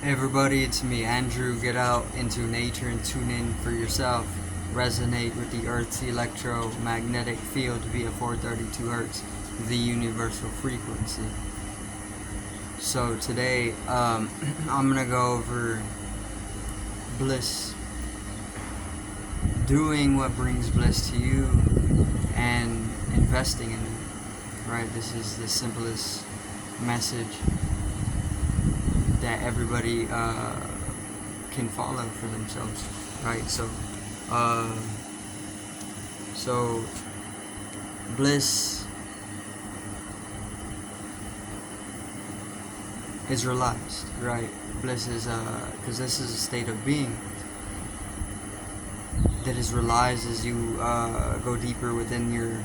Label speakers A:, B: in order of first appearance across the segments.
A: Hey everybody, it's me, Andrew. Get out into nature and tune in for yourself. Resonate with the Earth's electromagnetic field via 432 Hertz, the universal frequency. So today, I'm gonna go over bliss, doing what brings bliss to you, and investing in it. Right? This is the simplest message that everybody can follow for themselves, right? So bliss is relaxed, right? Bliss is because this is a state of being that is realized as you go deeper within your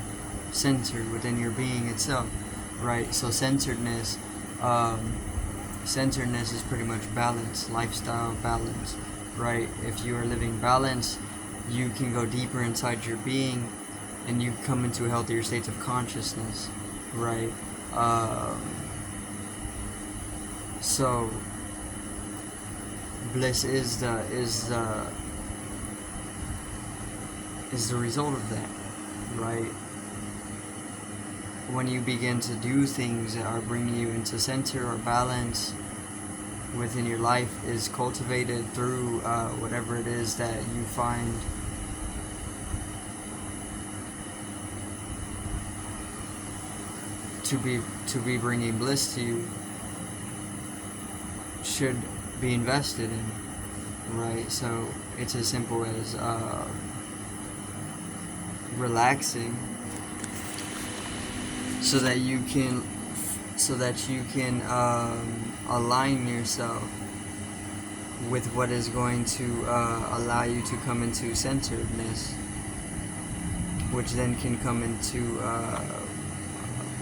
A: center, within your being itself, right? So centeredness is pretty much balance, lifestyle balance, right? If you are living balance, you can go deeper inside your being and you come into healthier states of consciousness, right? So bliss is the result of that, right? When you begin to do things that are bringing you into center or balance within your life is cultivated through whatever it is that you find to be bringing bliss to you should be invested in, right? So it's as simple as relaxing so that you can align yourself with what is going to allow you to come into centeredness, which then can come into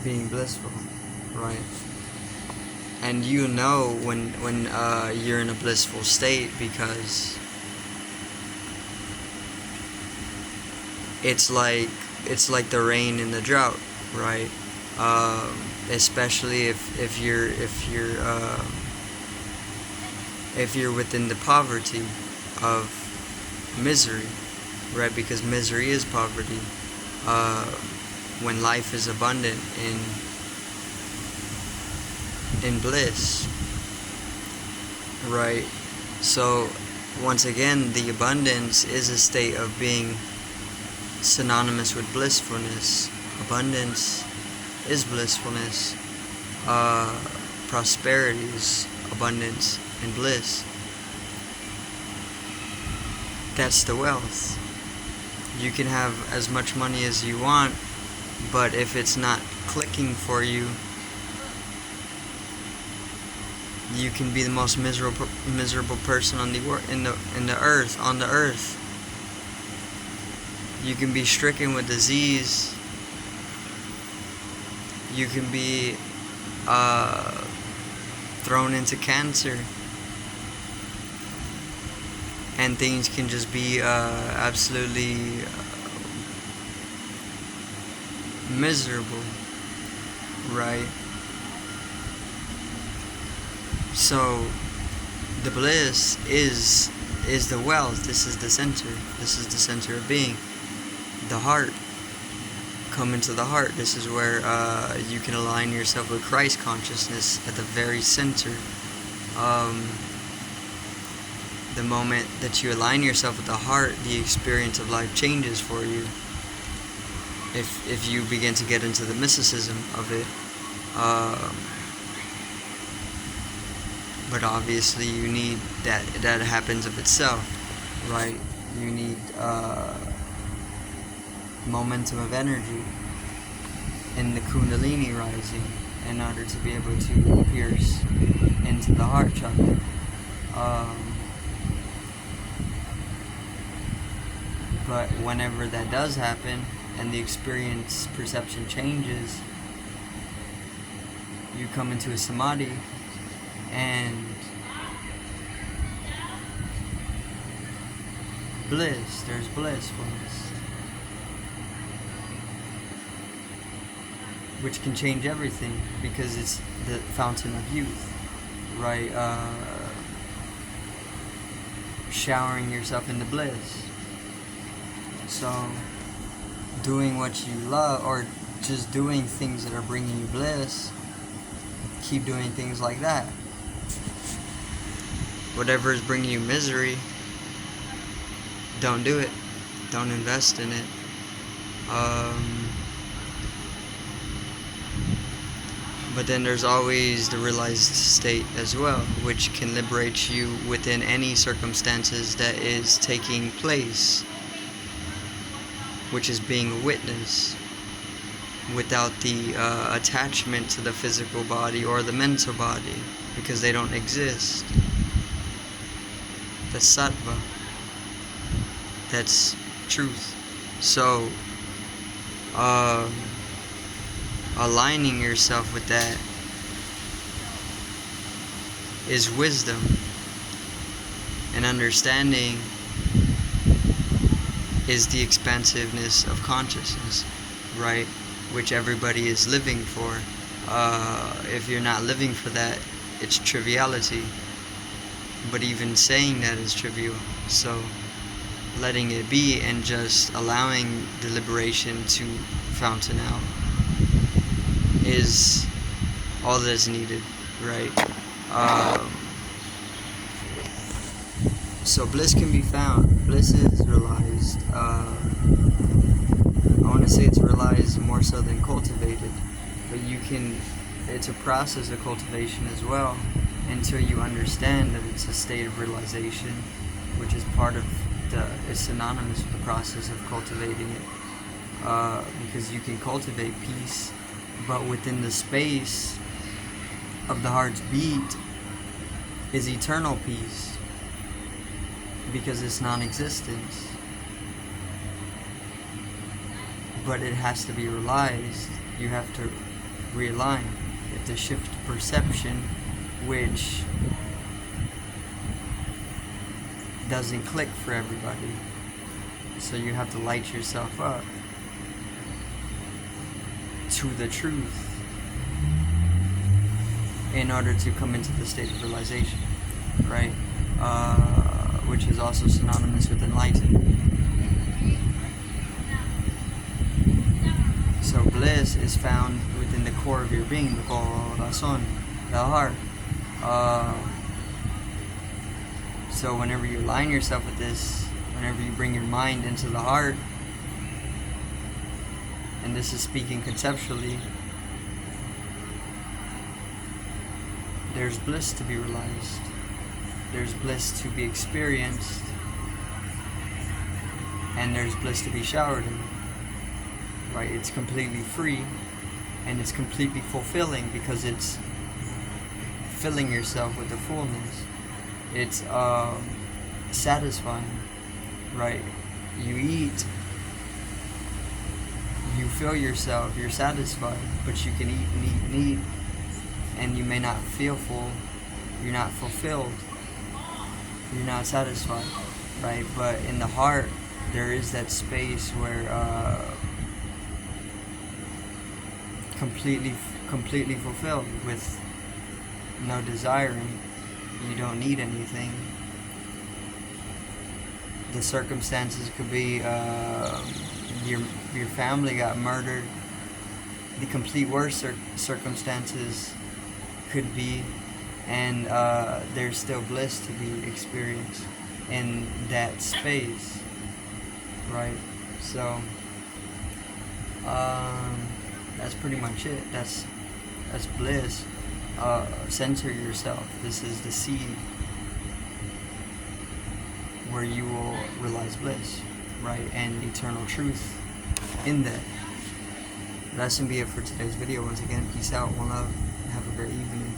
A: being blissful, right? And you know when you're in a blissful state because it's like the rain in the drought, right? Especially if you're within the poverty of misery, right? Because misery is poverty. When life is abundant in bliss, right? So once again, the abundance is a state of being synonymous with blissfulness. Abundance is blissfulness. Prosperity is abundance and bliss. That's the wealth. You can have as much money as you want, but if it's not clicking for you, you can be the most miserable person on the earth. You can be stricken with disease. You can be thrown into cancer, and things can just be absolutely miserable, right? So the bliss is the wealth. This is the center. This is the center of being. The heart. Come into the heart. This is where you can align yourself with Christ consciousness at the very center. The moment that you align yourself with the heart, the experience of life changes for you. If you begin to get into the mysticism of it, but obviously you need that happens of itself, right? You need momentum of energy in the Kundalini rising in order to be able to pierce into the heart chakra. But whenever that does happen and the experience perception changes, you come into a samadhi and bliss, there's blissfulness, which can change everything because it's the fountain of youth, right? showering yourself into bliss. So doing what you love, or just doing things that are bringing you bliss, keep doing things like that. Whatever is bringing you misery, don't do it. Don't invest in it. But then there's always the realized state as well, which can liberate you within any circumstances that is taking place, which is being a witness, without the attachment to the physical body or the mental body, because they don't exist. That's sattva. That's truth. So, aligning yourself with that is wisdom, and understanding is the expansiveness of consciousness, right? Which everybody is living for. If you're not living for that, it's triviality. But even saying that is trivial. So letting it be and just allowing the liberation to fountain out is all that is needed, right? So bliss can be found. Bliss is realized. I want to say it's realized more so than cultivated, but it's a process of cultivation as well, until you understand that it's a state of realization, which is it's synonymous with the process of cultivating it, because you can cultivate peace, but within the space of the heart's beat is eternal peace, because it's non-existence. But it has to be realized. You have to realign. You have to shift perception, which doesn't click for everybody. So you have to light yourself up to the truth in order to come into the state of realization, right? Which is also synonymous with enlightenment. So bliss is found within the core of your being, the corazón, the heart. So whenever you align yourself with this, whenever you bring your mind into the heart, and this is speaking conceptually, there's bliss to be realized. There's bliss to be experienced. And there's bliss to be showered in. Right? It's completely free, and it's completely fulfilling, because it's filling yourself with the fullness. It's satisfying, right? You eat, you fill yourself, you're satisfied, but you can eat and eat and eat, and you may not feel full, you're not fulfilled, you're not satisfied, right? But in the heart, there is that space where completely fulfilled, with no desiring. You don't need anything. The circumstances could be your family got murdered. The complete worst circumstances could be, and there's still bliss to be experienced in that space, right? So that's pretty much it. That's bliss. Center yourself. This is the seed where you will realize bliss, right? And eternal truth in that. That's gonna be it for today's video. Once again, peace out, one love, have a great evening.